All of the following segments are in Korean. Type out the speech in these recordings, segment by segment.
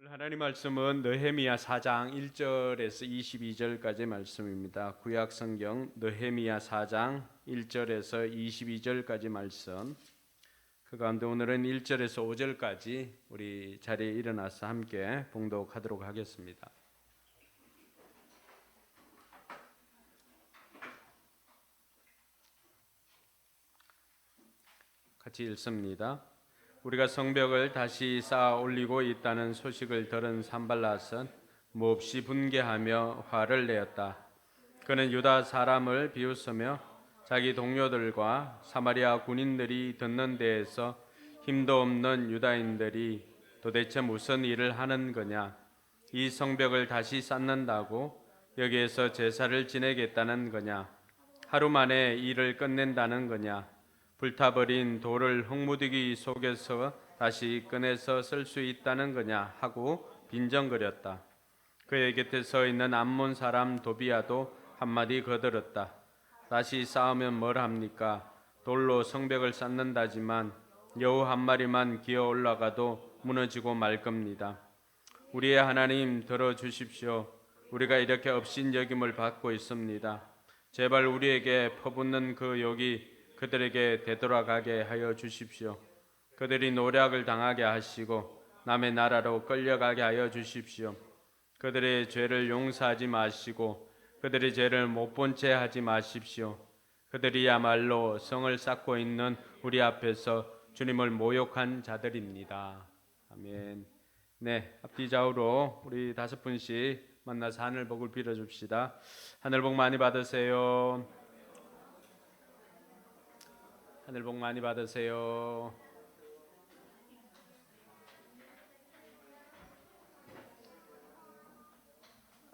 하나님 말씀은 느헤미야 4장 1절에서 22절까지 말씀입니다. 구약 성경 느헤미야 4장 1절에서 22절까지 말씀. 그 가운데 오늘은 1절에서 5절까지 우리 자리에 일어나서 함께 봉독하도록 하겠습니다. 같이 읽습니다. 우리가 성벽을 다시 쌓아 올리고 있다는 소식을 들은 산발랏은 몹시 분개하며 화를 내었다. 그는 유다 사람을 비웃으며 자기 동료들과 사마리아 군인들이 듣는 데에서 힘도 없는 유다인들이 도대체 무슨 일을 하는 거냐? 이 성벽을 다시 쌓는다고 여기에서 제사를 지내겠다는 거냐? 하루 만에 일을 끝낸다는 거냐? 불타버린 돌을 흙무더기 속에서 다시 꺼내서 쓸 수 있다는 거냐 하고 빈정거렸다. 그의 곁에 서 있는 암몬 사람 도비야도 한마디 거들었다. 다시 쌓으면 뭘 합니까? 돌로 성벽을 쌓는다지만 여우 한 마리만 기어 올라가도 무너지고 말 겁니다. 우리의 하나님 들어주십시오. 우리가 이렇게 업신여김을 받고 있습니다. 제발 우리에게 퍼붓는 그 욕이 그들에게 되돌아가게 하여 주십시오. 그들이 노략을 당하게 하시고 남의 나라로 끌려가게 하여 주십시오. 그들의 죄를 용서하지 마시고 그들의 죄를 못 본 채 하지 마십시오. 그들이야말로 성을 쌓고 있는 우리 앞에서 주님을 모욕한 자들입니다. 아멘. 네, 앞뒤 좌우로 우리 5분씩 만나서 하늘 복을 빌어줍시다. 하늘 복 많이 받으세요. 하늘 복 많이 받으세요.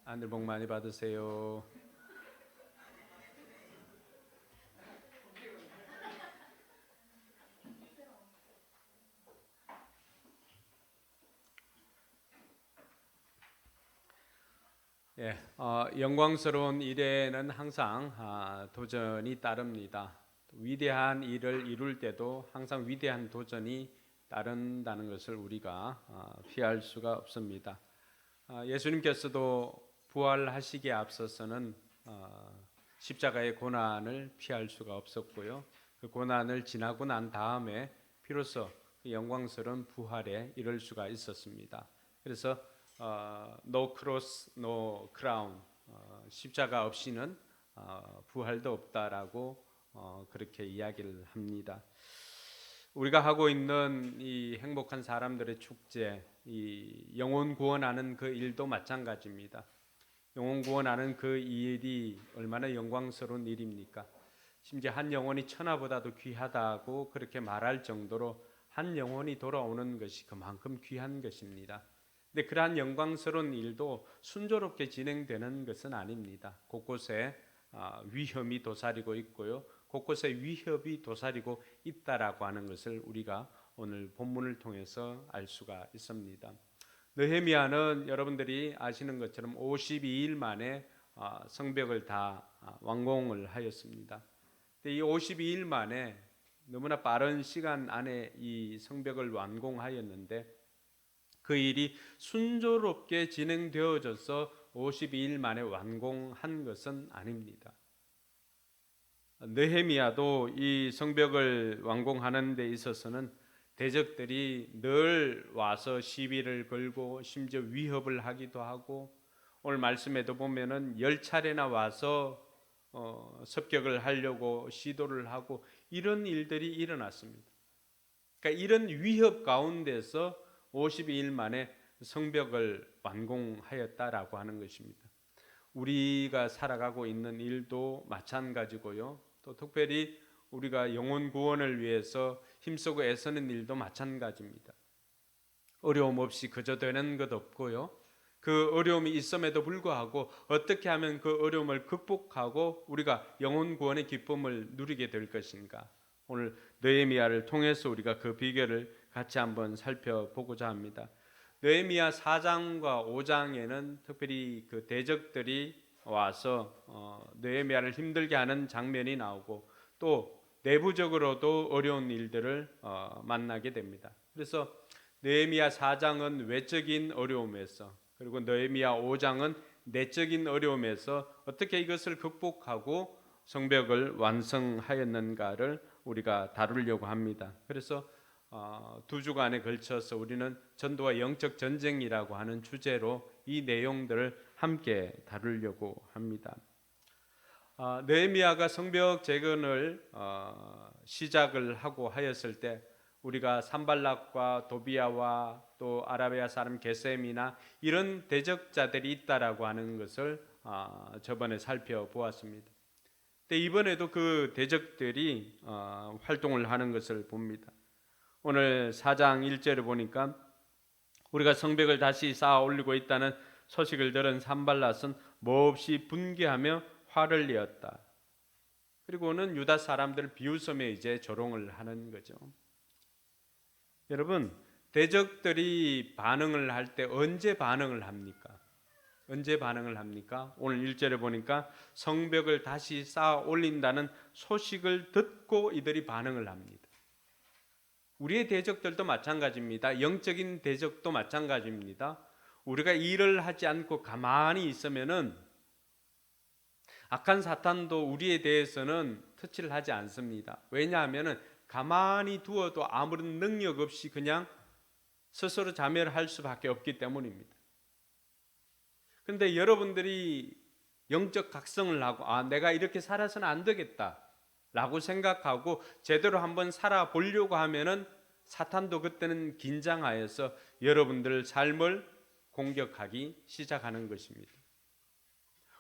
하늘 복 많이 받으세요. 영광스러운 일에는 항상 도전이 따릅니다. 위대한 일을 이룰 때도 항상 위대한 도전이 따른다는 것을 우리가 피할 수가 없습니다. 예수님께서도 부활하시기에 앞서서는 십자가의 고난을 피할 수가 없었고요. 그 고난을 지나고 난 다음에 비로소 영광스러운 부활에 이를 수가 있었습니다. 그래서 No cross, no crown, 십자가 없이는 부활도 없다라고 그렇게 이야기를 합니다. 우리가 하고 있는 이 행복한 사람들의 축제, 이 영혼 구원하는 그 일도 마찬가지입니다. 영혼 구원하는 그 일이 얼마나 영광스러운 일입니까? 심지어 한 영혼이 천하보다도 귀하다고 그렇게 말할 정도로 한 영혼이 돌아오는 것이 그만큼 귀한 것입니다. 근데 그러한 영광스러운 일도 순조롭게 진행되는 것은 아닙니다. 곳곳에 위험이 도사리고 있고요. 곳곳에 위협이 도사리고 있다라고 하는 것을 우리가 오늘 본문을 통해서 알 수가 있습니다. 느헤미야는 여러분들이 아시는 것처럼 52일 만에 성벽을 다 완공을 하였습니다. 이 52일 만에 너무나 빠른 시간 안에 이 성벽을 완공하였는데 그 일이 순조롭게 진행되어져서 52일 만에 완공한 것은 아닙니다. 느헤미야도 이 성벽을 완공하는 데 있어서는 대적들이 늘 와서 시비를 걸고 심지어 위협을 하기도 하고 오늘 말씀에도 보면은 10차례나 와서 습격을 하려고 시도를 하고 이런 일들이 일어났습니다. 그러니까 이런 위협 가운데서 52일 만에 성벽을 완공하였다라고 하는 것입니다. 우리가 살아가고 있는 일도 마찬가지고요. 또 특별히 우리가 영혼 구원을 위해서 힘쓰고 애쓰는 일도 마찬가지입니다. 어려움 없이 그저 되는 것 없고요. 그 어려움이 있음에도 불구하고 어떻게 하면 그 어려움을 극복하고 우리가 영혼 구원의 기쁨을 누리게 될 것인가. 오늘 느헤미야를 통해서 우리가 그 비결을 같이 한번 살펴보고자 합니다. 느헤미야 4장과 5장에는 특별히 그 대적들이 와서 느헤미야를 힘들게 하는 장면이 나오고 또 내부적으로도 어려운 일들을 만나게 됩니다. 그래서 느헤미야 4장은 외적인 어려움에서, 그리고 느헤미야 5장은 내적인 어려움에서 어떻게 이것을 극복하고 성벽을 완성하였는가를 우리가 다루려고 합니다. 그래서 2주간에 걸쳐서 우리는 전도와 영적 전쟁이라고 하는 주제로 이 내용들을 함께 다루려고 합니다. 느헤미야가 성벽 재건을 시작을 하고 하였을 때 우리가 산발락과 도비야와 또 아라비아 사람 게셈이나 이런 대적자들이 있다라고 하는 것을 저번에 살펴보았습니다. 근데 이번에도 그 대적들이 활동을 하는 것을 봅니다. 오늘 4장 1절을 보니까 우리가 성벽을 다시 쌓아 올리고 있다는 소식을 들은 산발랏은 몹시 분개하며 화를 내었다. 그리고는 유다 사람들 비웃음에 이제 조롱을 하는 거죠. 여러분, 대적들이 반응을 할 때 언제 반응을 합니까? 언제 반응을 합니까? 오늘 1절에 보니까 성벽을 다시 쌓아 올린다는 소식을 듣고 이들이 반응을 합니다. 우리의 대적들도 마찬가지입니다. 영적인 대적도 마찬가지입니다. 우리가 일을 하지 않고 가만히 있으면은 악한 사탄도 우리에 대해서는 터치를 하지 않습니다. 왜냐하면 가만히 두어도 아무런 능력 없이 그냥 스스로 자멸할 수밖에 없기 때문입니다. 그런데 여러분들이 영적 각성을 하고 내가 이렇게 살아서는 안 되겠다 라고 생각하고 제대로 한번 살아보려고 하면은 사탄도 그때는 긴장하여서 여러분들 삶을 공격하기 시작하는 것입니다.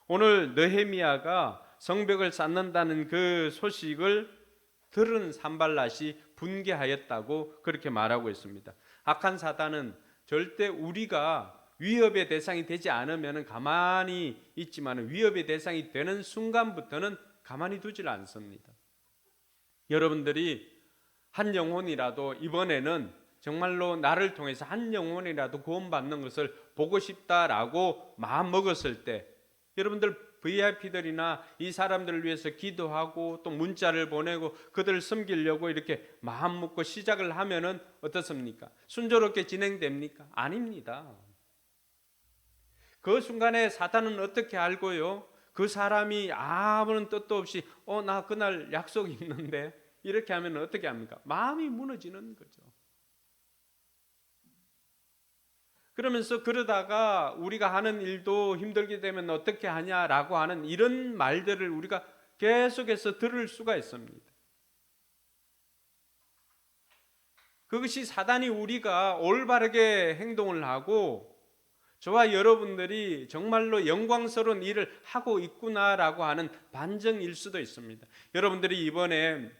오늘 느헤미야가 성벽을 쌓는다는 그 소식을 들은 산발랏이 분개하였다고 그렇게 말하고 있습니다. 악한 사탄은 절대 우리가 위협의 대상이 되지 않으면 가만히 있지만 위협의 대상이 되는 순간부터는 가만히 두질 않습니다. 여러분들이 한 영혼이라도 이번에는 정말로 나를 통해서 한 영혼이라도 구원받는 것을 보고 싶다라고 마음 먹었을 때 여러분들 VIP들이나 이 사람들을 위해서 기도하고 또 문자를 보내고 그들을 섬기려고 이렇게 마음 먹고 시작을 하면은 어떻습니까? 순조롭게 진행됩니까? 아닙니다. 그 순간에 사탄은 어떻게 알고요? 그 사람이 아무런 뜻도 없이 나 그날 약속이 있는데 이렇게 하면 어떻게 합니까? 마음이 무너지는 거죠. 그러면서 그러다가 우리가 하는 일도 힘들게 되면 어떻게 하냐라고 하는 이런 말들을 우리가 계속해서 들을 수가 있습니다. 그것이 사단이 우리가 올바르게 행동을 하고 저와 여러분들이 정말로 영광스러운 일을 하고 있구나라고 하는 반증일 수도 있습니다. 여러분들이 이번에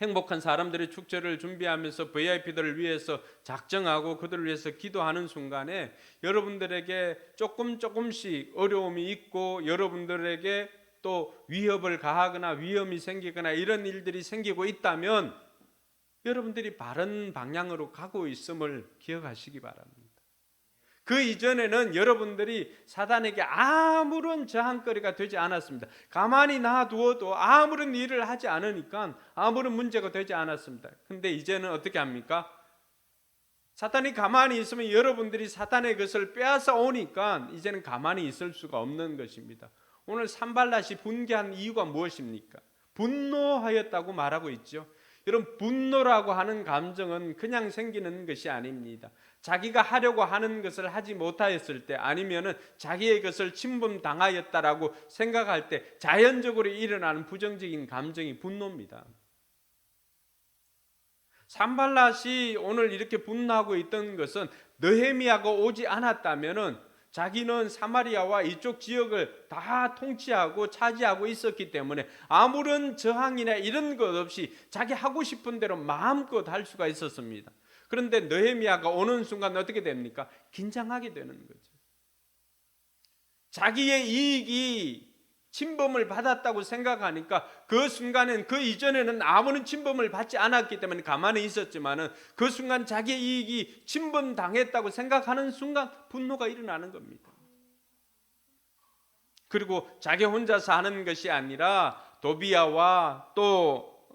행복한 사람들의 축제를 준비하면서 VIP들을 위해서 작정하고 그들을 위해서 기도하는 순간에 여러분들에게 조금씩 어려움이 있고 여러분들에게 또 위협을 가하거나 위험이 생기거나 이런 일들이 생기고 있다면 여러분들이 바른 방향으로 가고 있음을 기억하시기 바랍니다. 그 이전에는 여러분들이 사단에게 아무런 저항거리가 되지 않았습니다. 가만히 놔두어도 아무런 일을 하지 않으니까 아무런 문제가 되지 않았습니다. 근데 이제는 어떻게 합니까? 사탄이 가만히 있으면 여러분들이 사탄의 것을 빼앗아 오니까 이제는 가만히 있을 수가 없는 것입니다. 오늘 산발랏이 분개한 이유가 무엇입니까? 분노하였다고 말하고 있죠. 여러분, 분노라고 하는 감정은 그냥 생기는 것이 아닙니다. 자기가 하려고 하는 것을 하지 못하였을 때 아니면은 자기의 것을 침범당하였다라고 생각할 때 자연적으로 일어나는 부정적인 감정이 분노입니다. 산발랏이 오늘 이렇게 분노하고 있던 것은 느헤미야가 오지 않았다면은 자기는 사마리아와 이쪽 지역을 다 통치하고 차지하고 있었기 때문에 아무런 저항이나 이런 것 없이 자기 하고 싶은 대로 마음껏 할 수가 있었습니다. 그런데 느헤미야가 오는 순간 어떻게 됩니까? 긴장하게 되는 거죠. 자기의 이익이 침범을 받았다고 생각하니까 그 순간엔 그 이전에는 아무런 침범을 받지 않았기 때문에 가만히 있었지만은 그 순간 자기의 이익이 침범당했다고 생각하는 순간 분노가 일어나는 겁니다. 그리고 자기 혼자서 하는 것이 아니라 도비야와 또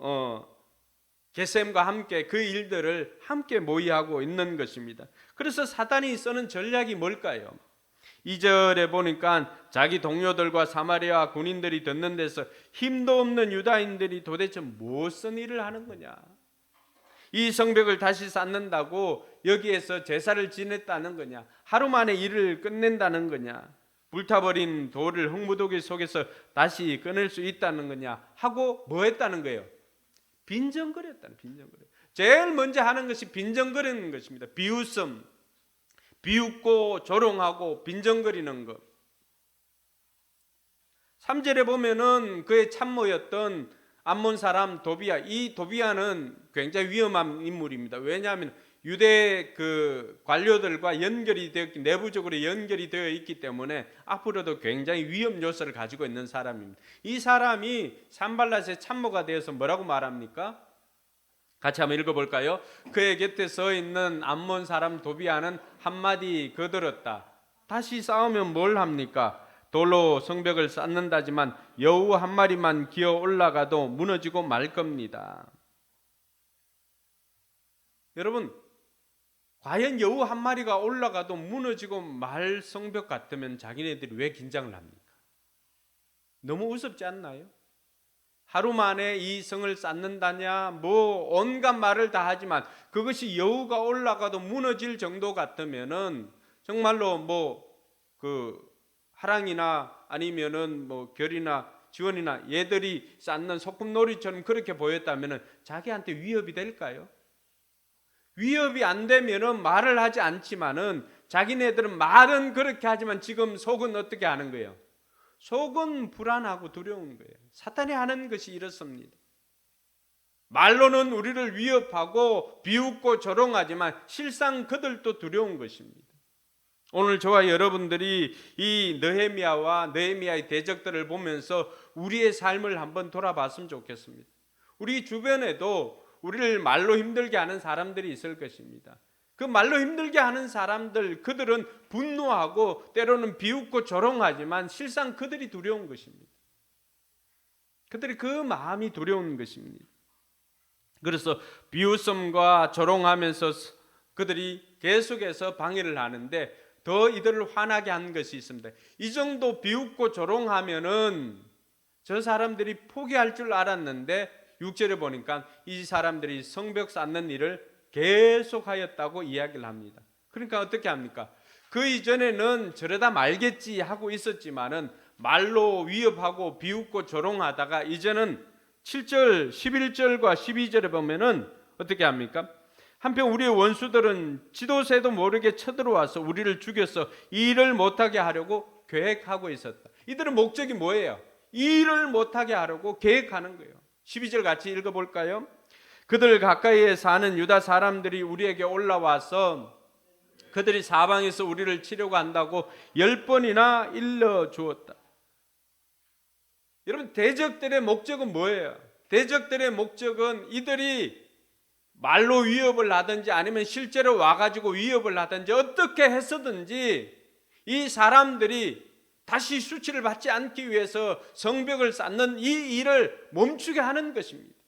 게셈과 함께 그 일들을 함께 모의하고 있는 것입니다. 그래서 사단이 쓰는 전략이 뭘까요? 2절에 보니까 자기 동료들과 사마리아 군인들이 듣는 데서 힘도 없는 유다인들이 도대체 무슨 일을 하는 거냐, 이 성벽을 다시 쌓는다고 여기에서 제사를 지냈다는 거냐, 하루 만에 일을 끝낸다는 거냐, 불타버린 돌을 흙무더기 속에서 다시 꺼낼 수 있다는 거냐 하고 뭐 했다는 거예요? 빈정거렸다는, 빈정거려. 제일 먼저 하는 것이 빈정거리는 것입니다. 비웃음, 비웃고 조롱하고 빈정거리는 것. 3절에 보면은 그의 참모였던 암몬 사람 도비야, 이 도비야는 굉장히 위험한 인물입니다. 왜냐하면 유대 그 관료들과 연결이 되었기, 내부적으로 연결이 되어 있기 때문에 앞으로도 굉장히 위험 요소를 가지고 있는 사람입니다. 이 사람이 산발랏의 참모가 되어서 뭐라고 말합니까? 같이 한번 읽어볼까요? 그의 곁에 서 있는 암몬 사람 도비야는 한마디 거들었다. 다시 싸우면 뭘 합니까? 돌로 성벽을 쌓는다지만 여우 한 마리만 기어 올라가도 무너지고 말 겁니다. 여러분, 과연 여우 한 마리가 올라가도 무너지고 말 성벽 같으면 자기네들이 왜 긴장을 합니까? 너무 우습지 않나요? 하루 만에 이 성을 쌓는다냐, 뭐 온갖 말을 다 하지만 그것이 여우가 올라가도 무너질 정도 같으면은 정말로 뭐 그 하랑이나 아니면은 뭐 결이나 지원이나 얘들이 쌓는 소꿉놀이처럼 그렇게 보였다면은 자기한테 위협이 될까요? 위협이 안 되면은 말을 하지 않지만은 자기네들은 말은 그렇게 하지만 지금 속은 어떻게 하는 거예요? 속은 불안하고 두려운 거예요. 사탄이 하는 것이 이렇습니다. 말로는 우리를 위협하고 비웃고 조롱하지만 실상 그들도 두려운 것입니다. 오늘 저와 여러분들이 이 느헤미야의 대적들을 보면서 우리의 삶을 한번 돌아봤으면 좋겠습니다. 우리 주변에도 우리를 말로 힘들게 하는 사람들이 있을 것입니다. 그 말로 힘들게 하는 사람들, 그들은 분노하고 때로는 비웃고 조롱하지만 실상 그들이 두려운 것입니다. 그들이 그 마음이 두려운 것입니다. 그래서 비웃음과 조롱하면서 그들이 계속해서 방해를 하는데 더 이들을 화나게 한 것이 있습니다. 이 정도 비웃고 조롱하면은 저 사람들이 포기할 줄 알았는데 6절에 보니까 이 사람들이 성벽 쌓는 일을 계속하였다고 이야기를 합니다. 그러니까 어떻게 합니까? 그 이전에는 저러다 말겠지 하고 있었지만은 말로 위협하고 비웃고 조롱하다가 이제는 7절, 11절과 12절에 보면은 어떻게 합니까? 한편 우리의 원수들은 지도새도 모르게 쳐들어와서 우리를 죽여서 일을 못하게 하려고 계획하고 있었다. 이들의 목적이 뭐예요? 일을 못하게 하려고 계획하는 거예요. 12절 같이 읽어볼까요? 그들 가까이에 사는 유다 사람들이 우리에게 올라와서 그들이 사방에서 우리를 치려고 한다고 10번이나 일러주었다. 여러분, 대적들의 목적은 뭐예요? 대적들의 목적은 이들이 말로 위협을 하든지 아니면 실제로 와가지고 위협을 하든지 어떻게 해서든지 이 사람들이 다시 수치를 받지 않기 위해서 성벽을 쌓는 이 일을 멈추게 하는 것입니다.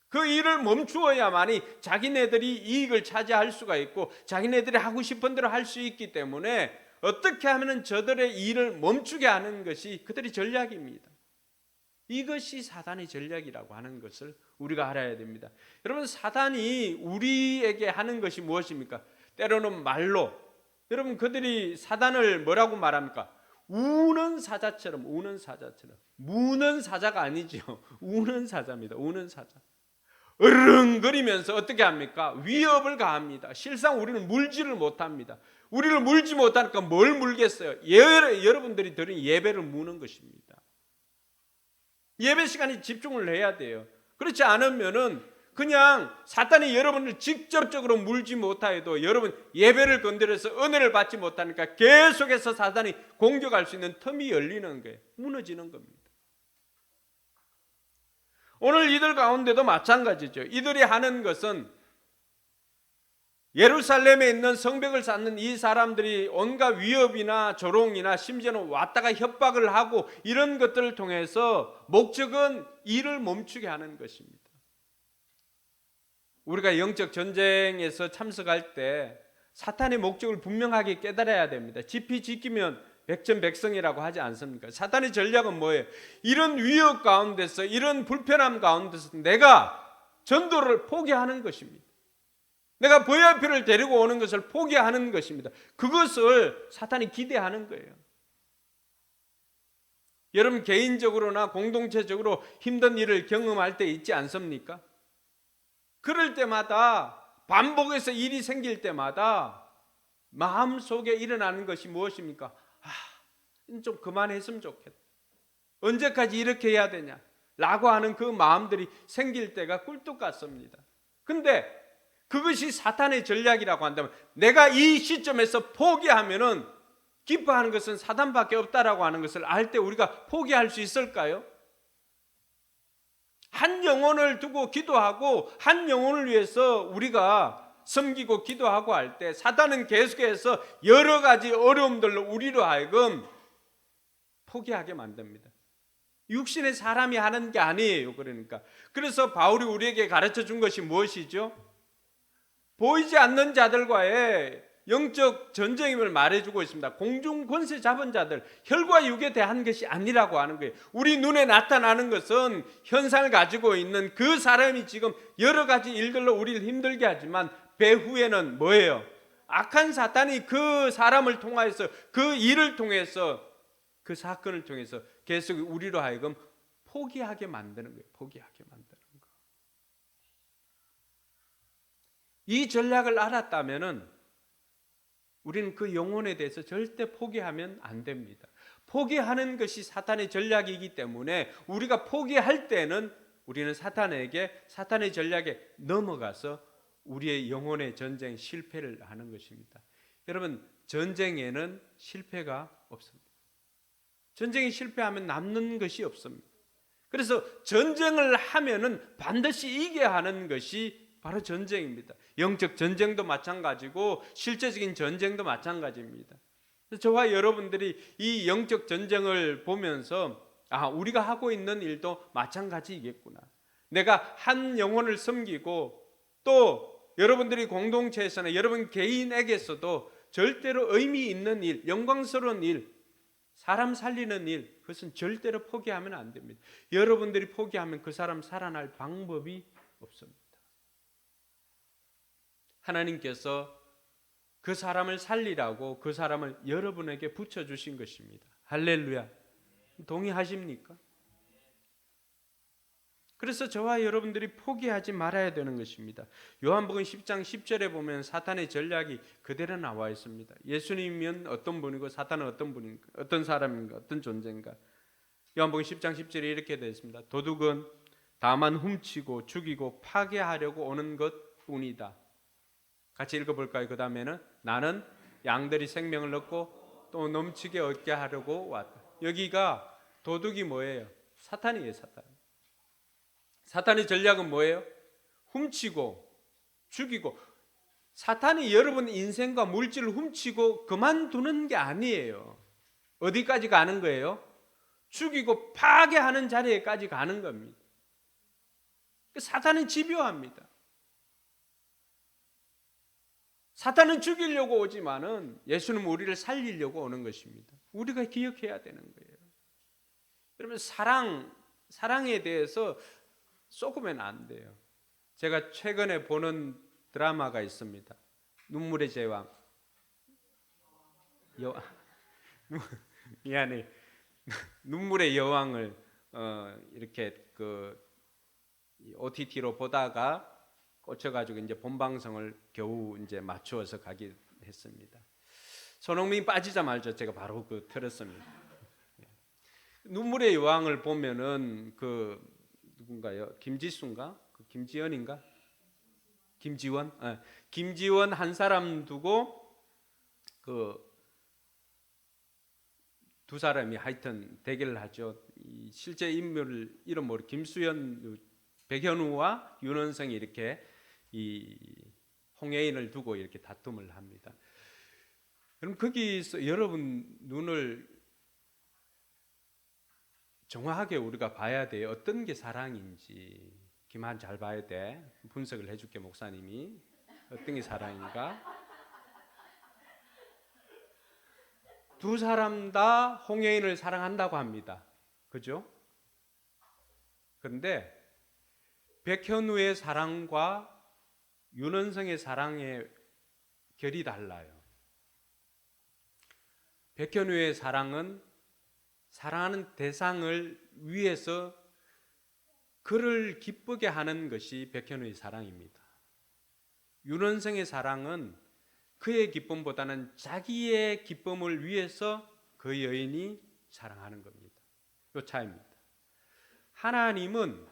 그 일을 멈추어야만이 자기네들이 이익을 차지할 수가 있고 자기네들이 하고 싶은 대로 할 수 있기 때문에 어떻게 하면 저들의 일을 멈추게 하는 것이 그들의 전략입니다. 이것이 사단의 전략이라고 하는 것을 우리가 알아야 됩니다. 여러분, 사단이 우리에게 하는 것이 무엇입니까? 때로는 말로, 여러분 그들이 사단을 뭐라고 말합니까? 우는 사자처럼, 우는 사자처럼. 무는 사자가 아니죠. 우는 사자입니다. 우는 사자. 으르렁거리면서 어떻게 합니까? 위협을 가합니다. 실상 우리는 물지를 못합니다. 우리를 물지 못하니까 뭘 물겠어요? 여러분들이 드린 예배를 무는 것입니다. 예배 시간에 집중을 해야 돼요. 그렇지 않으면은 그냥 사탄이 여러분을 직접적으로 물지 못하여도 여러분 예배를 건드려서 은혜를 받지 못하니까 계속해서 사탄이 공격할 수 있는 틈이 열리는 거예요. 무너지는 겁니다. 오늘 이들 가운데도 마찬가지죠. 이들이 하는 것은 예루살렘에 있는 성벽을 쌓는 이 사람들이 온갖 위협이나 조롱이나 심지어는 왔다가 협박을 하고 이런 것들을 통해서 목적은 일을 멈추게 하는 것입니다. 우리가 영적 전쟁에서 참석할 때 사탄의 목적을 분명하게 깨달아야 됩니다. 지피 지키면 백전백승이라고 하지 않습니까? 사탄의 전략은 뭐예요? 이런 위협 가운데서, 이런 불편함 가운데서 내가 전도를 포기하는 것입니다. 내가 VIP를 데리고 오는 것을 포기하는 것입니다. 그것을 사탄이 기대하는 거예요. 여러분 개인적으로나 공동체적으로 힘든 일을 경험할 때 있지 않습니까? 그럴 때마다 반복해서 일이 생길 때마다 마음속에 일어나는 것이 무엇입니까? 좀 그만했으면 좋겠다. 언제까지 이렇게 해야 되냐? 라고 하는 그 마음들이 생길 때가 꿀뚝 같습니다. 근데 그것이 사탄의 전략이라고 한다면 내가 이 시점에서 포기하면은 기뻐하는 것은 사탄밖에 없다라고 하는 것을 알 때 우리가 포기할 수 있을까요? 한 영혼을 두고 기도하고 한 영혼을 위해서 우리가 섬기고 기도하고 할 때 사탄은 계속해서 여러 가지 어려움들로 우리로 하여금 포기하게 만듭니다. 육신의 사람이 하는 게 아니에요. 그러니까 그래서 바울이 우리에게 가르쳐 준 것이 무엇이죠? 보이지 않는 자들과의 영적 전쟁임을 말해주고 있습니다. 공중 권세 잡은 자들, 혈과 육에 대한 것이 아니라고 하는 거예요. 우리 눈에 나타나는 것은 현상을 가지고 있는 그 사람이 지금 여러 가지 일들로 우리를 힘들게 하지만 배후에는 뭐예요? 악한 사탄이 그 사람을 통해서, 그 일을 통해서, 그 사건을 통해서 계속 우리로 하여금 포기하게 만드는 거예요. 포기하게 만드는 거. 이 전략을 알았다면은 우리는 그 영혼에 대해서 절대 포기하면 안 됩니다. 포기하는 것이 사탄의 전략이기 때문에 우리가 포기할 때는 우리는 사탄의 전략에 넘어가서 우리의 영혼의 전쟁 실패를 하는 것입니다. 여러분, 전쟁에는 실패가 없습니다. 전쟁에 실패하면 남는 것이 없습니다. 그래서 전쟁을 하면은 반드시 이겨야 하는 것이 바로 전쟁입니다. 영적 전쟁도 마찬가지고 실제적인 전쟁도 마찬가지입니다. 저와 여러분들이 이 영적 전쟁을 보면서 우리가 하고 있는 일도 마찬가지이겠구나. 내가 한 영혼을 섬기고 또 여러분들이 공동체에서는 여러분 개인에게서도 절대로 의미 있는 일, 영광스러운 일, 사람 살리는 일, 그것은 절대로 포기하면 안 됩니다. 여러분들이 포기하면 그 사람 살아날 방법이 없습니다. 하나님께서 그 사람을 살리라고 그 사람을 여러분에게 붙여주신 것입니다. 할렐루야. 동의하십니까? 그래서 저와 여러분들이 포기하지 말아야 되는 것입니다. 요한복음 10장 10절에 보면 사탄의 전략이 그대로 나와 있습니다. 예수님은 어떤 분이고 사탄은 어떤 분인가, 어떤 사람인가, 어떤 존재인가. 요한복음 10장 10절에 이렇게 되어 있습니다. 도둑은 다만 훔치고 죽이고 파괴하려고 오는 것뿐이다. 같이 읽어볼까요? 그 다음에는 나는 양들이 생명을 얻고 또 넘치게 얻게 하려고 왔다. 여기가 도둑이 뭐예요? 사탄이에요. 사탄. 사탄의 전략은 뭐예요? 훔치고 죽이고. 사탄이 여러분 인생과 물질을 훔치고 그만두는 게 아니에요. 어디까지 가는 거예요? 죽이고 파괴하는 자리에까지 가는 겁니다. 사탄은 집요합니다. 사탄은 죽이려고 오지만은 예수는 우리를 살리려고 오는 것입니다. 우리가 기억해야 되는 거예요. 여러분 사랑에 대해서 쏘으면 안 돼요. 제가 최근에 보는 드라마가 있습니다. 눈물의 제왕. 미안해. 눈물의 여왕을 이렇게 그 OTT로 보다가 꽂혀가지고 이제 본방송을 겨우 이제 맞추어서 가게 했습니다. 손흥민이 빠지자마자 제가 바로 그 틀었습니다. 눈물의 여왕을 보면은 그 누군가요? 김지수인가? 그 김지연인가? 김지원? 김지원 한 사람 두고 그 두 사람이 하여튼 대결을 하죠. 이 실제 인물 이름 모르 김수현, 백현우와 윤원성이 이렇게 이 홍예인을 두고 이렇게 다툼을 합니다. 그럼 거기서 여러분 눈을 정확하게 우리가 봐야 돼요. 어떤 게 사랑인지. 귀만 잘 봐야 돼. 분석을 해줄게 목사님이. 어떤 게 사랑인가? 두 사람 다 홍해인을 사랑한다고 합니다. 그죠? 그런데 백현우의 사랑과 윤원성의 사랑의 결이 달라요. 백현우의 사랑은 사랑하는 대상을 위해서 그를 기쁘게 하는 것이 백현우의 사랑입니다. 윤원성의 사랑은 그의 기쁨보다는 자기의 기쁨을 위해서 그 여인이 사랑하는 겁니다. 이 차이입니다. 하나님은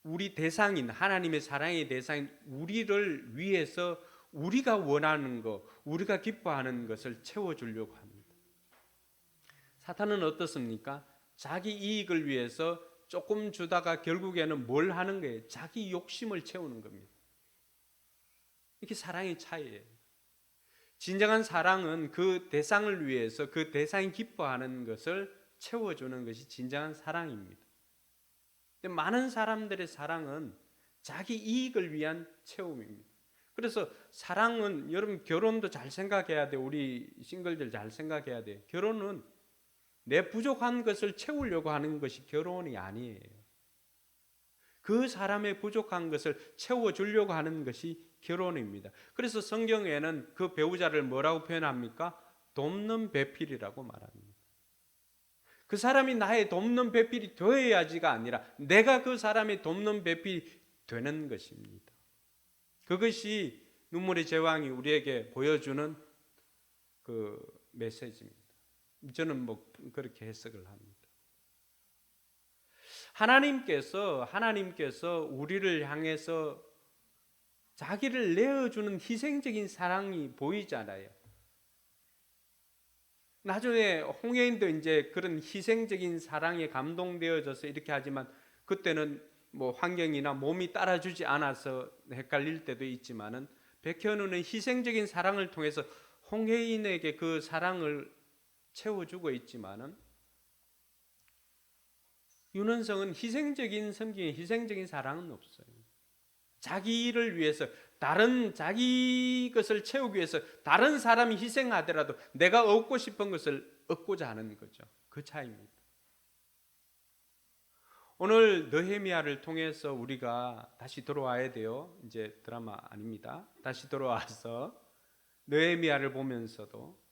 우리 대상인, 하나님의 사랑의 대상인 우리를 위해서 우리가 원하는 것, 우리가 기뻐하는 것을 채워주려고 합니다. 사탄은 어떻습니까? 자기 이익을 위해서 조금 주다가 결국에는 뭘 하는 거예요? 자기 욕심을 채우는 겁니다. 이게 사랑의 차이예요. 진정한 사랑은 그 대상을 위해서 그 대상이 기뻐하는 것을 채워주는 것이 진정한 사랑입니다. 근데 많은 사람들의 사랑은 자기 이익을 위한 채움입니다. 그래서 사랑은 여러분 결혼도 잘 생각해야 돼요. 우리 싱글들 잘 생각해야 돼요. 결혼은 내 부족한 것을 채우려고 하는 것이 결혼이 아니에요. 그 사람의 부족한 것을 채워주려고 하는 것이 결혼입니다. 그래서 성경에는 그 배우자를 뭐라고 표현합니까? 돕는 배필이라고 말합니다. 그 사람이 나의 돕는 배필이 되어야지가 아니라 내가 그 사람의 돕는 배필이 되는 것입니다. 그것이 눈물의 제왕이 우리에게 보여주는 그 메시지입니다. 저는 뭐 그렇게 해석을 합니다. 하나님께서 우리를 향해서 자기를 내어주는 희생적인 사랑이 보이잖아요. 나중에 홍해인도 이제 그런 희생적인 사랑에 감동되어져서 이렇게 하지만 그때는 뭐 환경이나 몸이 따라주지 않아서 헷갈릴 때도 있지만은 백현우는 희생적인 사랑을 통해서 홍해인에게 그 사랑을 채워주고 있지만은 윤원성은 희생적인 섬김에 희생적인 사랑은 없어요. 자기를 위해서 자기 것을 채우기 위해서 다른 사람이 희생하더라도 내가 얻고 싶은 것을 얻고자 하는 거죠. 그 차이입니다. 오늘 느헤미야를 통해서 우리가 다시 돌아와야 돼요. 이제 드라마 아닙니다. 다시 돌아와서 느헤미야를 보면서도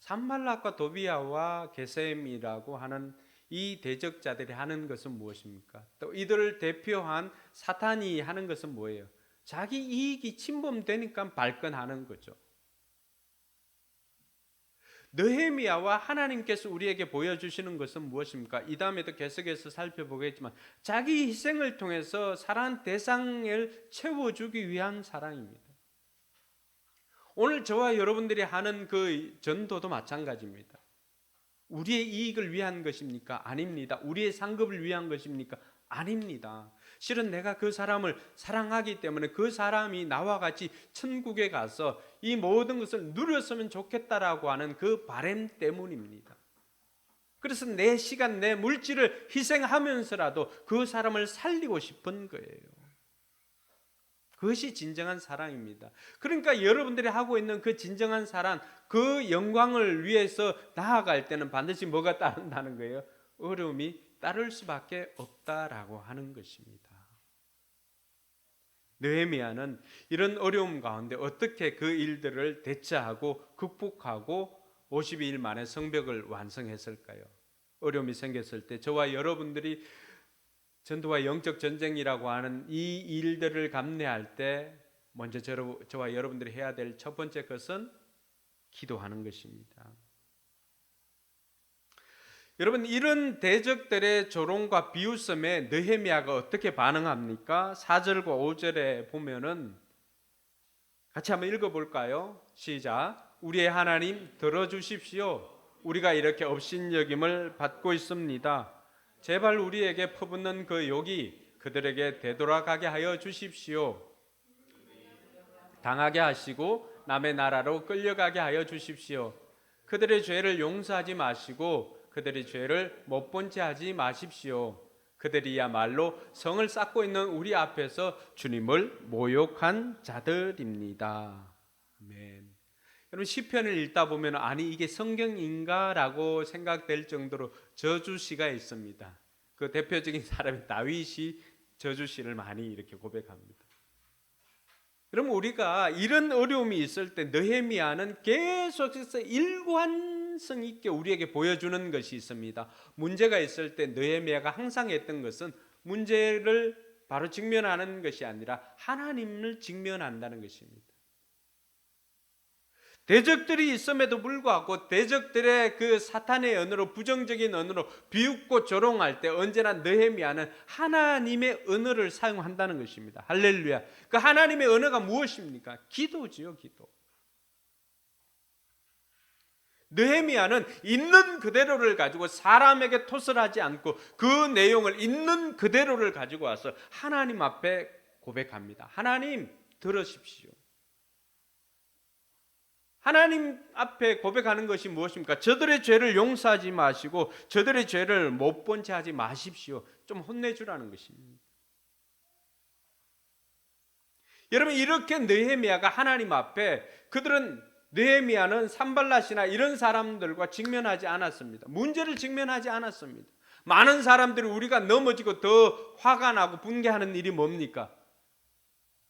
산발락과 도비야와 게셈이라고 하는 이 대적자들이 하는 것은 무엇입니까? 또 이들을 대표한 사탄이 하는 것은 뭐예요? 자기 이익이 침범되니까 발끈하는 거죠. 느헤미야와 하나님께서 우리에게 보여주시는 것은 무엇입니까? 이 다음에도 계속해서 살펴보겠지만 자기 희생을 통해서 사랑하는 대상을 채워주기 위한 사랑입니다. 오늘 저와 여러분들이 하는 그 전도도 마찬가지입니다. 우리의 이익을 위한 것입니까? 아닙니다. 우리의 상급을 위한 것입니까? 아닙니다. 실은 내가 그 사람을 사랑하기 때문에 그 사람이 나와 같이 천국에 가서 이 모든 것을 누렸으면 좋겠다라고 하는 그 바람 때문입니다. 그래서 내 시간, 내 물질을 희생하면서라도 그 사람을 살리고 싶은 거예요. 그것이 진정한 사랑입니다. 그러니까 여러분들이 하고 있는 그 진정한 사랑, 그 영광을 위해서 나아갈 때는 반드시 뭐가 따른다는 거예요? 어려움이 따를 수밖에 없다라고 하는 것입니다. 느헤미야는 이런 어려움 가운데 어떻게 그 일들을 대처하고 극복하고 52일 만에 성벽을 완성했을까요? 어려움이 생겼을 때 저와 여러분들이 전도와 영적 전쟁이라고 하는 이 일들을 감내할 때 먼저 저와 여러분들이 해야 될 첫 번째 것은 기도하는 것입니다. 여러분, 이런 대적들의 조롱과 비웃음에 느헤미야가 어떻게 반응합니까? 4절과 5절에 보면은 같이 한번 읽어볼까요? 시작. 우리의 하나님 들어주십시오. 우리가 이렇게 업신여김을 받고 있습니다. 제발 우리에게 퍼붓는 그 욕이 그들에게 되돌아가게 하여 주십시오. 당하게 하시고 남의 나라로 끌려가게 하여 주십시오. 그들의 죄를 용서하지 마시고 그들의 죄를 못 본 채 하지 마십시오. 그들이야말로 성을 쌓고 있는 우리 앞에서 주님을 모욕한 자들입니다. 아멘. 여러분 시편을 읽다 보면 아니 이게 성경인가라고 생각될 정도로 저주시가 있습니다. 그 대표적인 사람이 다윗이 저주시를 많이 이렇게 고백합니다. 그럼 우리가 이런 어려움이 있을 때 느헤미야는 계속해서 일관성 있게 우리에게 보여주는 것이 있습니다. 문제가 있을 때 느헤미야가 항상 했던 것은 문제를 바로 직면하는 것이 아니라 하나님을 직면한다는 것입니다. 대적들이 있음에도 불구하고 대적들의 그 사탄의 언어로 부정적인 언어로 비웃고 조롱할 때 언제나 느헤미야는 하나님의 언어를 사용한다는 것입니다. 할렐루야. 그 하나님의 언어가 무엇입니까? 기도지요, 기도. 느헤미야는 있는 그대로를 가지고 사람에게 토설하지 않고 그 내용을 있는 그대로를 가지고 와서 하나님 앞에 고백합니다. 하나님 들으십시오. 하나님 앞에 고백하는 것이 무엇입니까? 저들의 죄를 용서하지 마시고 저들의 죄를 못 본 채 하지 마십시오. 좀 혼내주라는 것입니다. 여러분 이렇게 느헤미야가 하나님 앞에 그들은 느헤미야는 산발랏이나 이런 사람들과 직면하지 않았습니다. 문제를 직면하지 않았습니다. 많은 사람들이 우리가 넘어지고 더 화가 나고 분개하는 일이 뭡니까?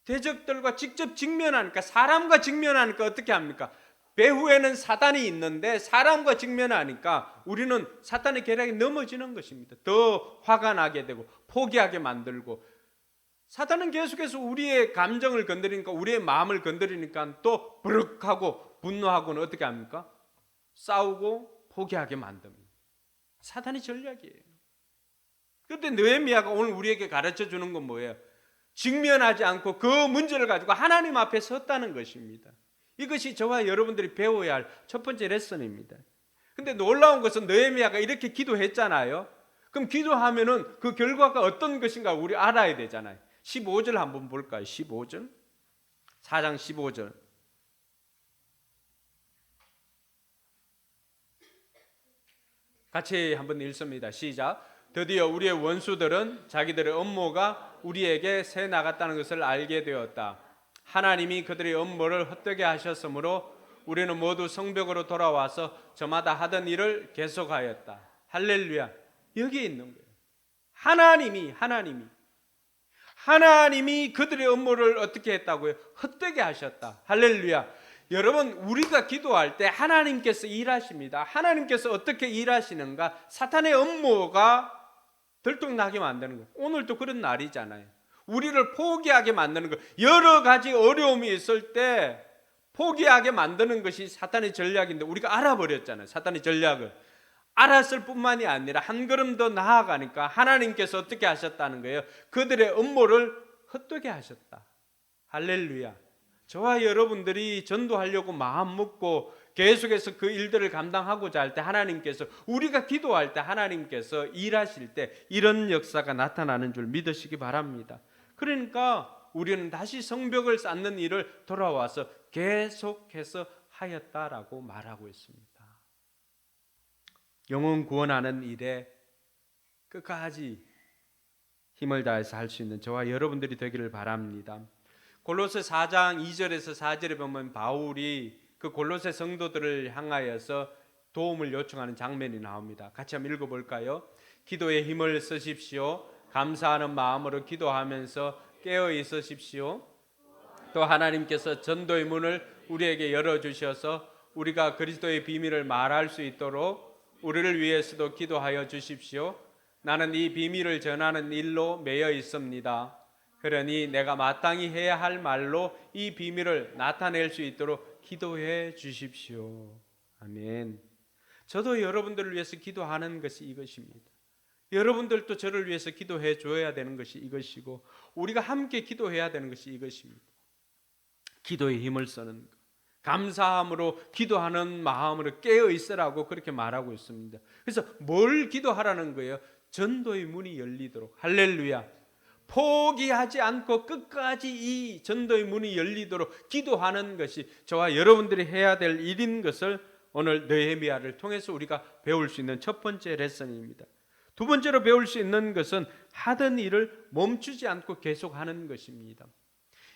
대적들과 직접 직면하니까 사람과 직면하니까 어떻게 합니까? 배후에는 사단이 있는데 사람과 직면하니까 우리는 사탄의 계략에 넘어지는 것입니다. 더 화가 나게 되고 포기하게 만들고 사탄은 계속해서 우리의 감정을 건드리니까 우리의 마음을 건드리니까 또 버럭하고 분노하고는 어떻게 합니까? 싸우고 포기하게 만듭니다. 사탄의 전략이에요. 그런데 느헤미야가 오늘 우리에게 가르쳐 주는 건 뭐예요? 직면하지 않고 그 문제를 가지고 하나님 앞에 섰다는 것입니다. 이것이 저와 여러분들이 배워야 할 첫 번째 레슨입니다. 근데 놀라운 것은 느헤미야가 이렇게 기도했잖아요. 그럼 기도하면은 그 결과가 어떤 것인가 우리 알아야 되잖아요. 15절 한번 볼까요? 15절. 4장 15절. 같이 한번 읽습니다. 시작. 드디어 우리의 원수들은 자기들의 업무가 우리에게 새 나갔다는 것을 알게 되었다. 하나님이 그들의 업무를 헛되게 하셨으므로 우리는 모두 성벽으로 돌아와서 저마다 하던 일을 계속하였다. 할렐루야. 여기에 있는 거예요. 하나님이 그들의 업무를 어떻게 했다고요? 헛되게 하셨다. 할렐루야. 여러분 우리가 기도할 때 하나님께서 일하십니다. 하나님께서 어떻게 일하시는가? 사탄의 업무가 들통나게 만드는 거예요. 오늘도 그런 날이잖아요. 우리를 포기하게 만드는 것, 여러 가지 어려움이 있을 때 포기하게 만드는 것이 사탄의 전략인데 우리가 알아버렸잖아요. 사탄의 전략을 알았을 뿐만이 아니라 한 걸음 더 나아가니까 하나님께서 어떻게 하셨다는 거예요? 그들의 업무를 헛되게 하셨다. 할렐루야. 저와 여러분들이 전도하려고 마음 먹고 계속해서 그 일들을 감당하고자 할 때 하나님께서 우리가 기도할 때 하나님께서 일하실 때 이런 역사가 나타나는 줄 믿으시기 바랍니다. 그러니까 우리는 다시 성벽을 쌓는 일을 돌아와서 계속해서 하였다라고 말하고 있습니다. 영혼 구원하는 일에 끝까지 힘을 다해서 할 수 있는 저와 여러분들이 되기를 바랍니다. 골로새 4장 2절에서 4절에 보면 바울이 그 골로새 성도들을 향하여서 도움을 요청하는 장면이 나옵니다. 같이 한번 읽어볼까요? 기도에 힘을 쓰십시오. 감사하는 마음으로 기도하면서 깨어 있으십시오. 또 하나님께서 전도의 문을 우리에게 열어주셔서 우리가 그리스도의 비밀을 말할 수 있도록 우리를 위해서도 기도하여 주십시오. 나는 이 비밀을 전하는 일로 매여 있습니다. 그러니 내가 마땅히 해야 할 말로 이 비밀을 나타낼 수 있도록 기도해 주십시오. 아멘. 저도 여러분들을 위해서 기도하는 것이 이것입니다. 여러분들도 저를 위해서 기도해 줘야 되는 것이 이것이고 우리가 함께 기도해야 되는 것이 이것입니다. 기도에 힘을 쓰는 것, 감사함으로 기도하는 마음으로 깨어 있으라고 그렇게 말하고 있습니다. 그래서 뭘 기도하라는 거예요? 전도의 문이 열리도록. 할렐루야. 포기하지 않고 끝까지 이 전도의 문이 열리도록 기도하는 것이 저와 여러분들이 해야 될 일인 것을 오늘 느헤미야를 통해서 우리가 배울 수 있는 첫 번째 레슨입니다. 두 번째로 배울 수 있는 것은 하던 일을 멈추지 않고 계속하는 것입니다.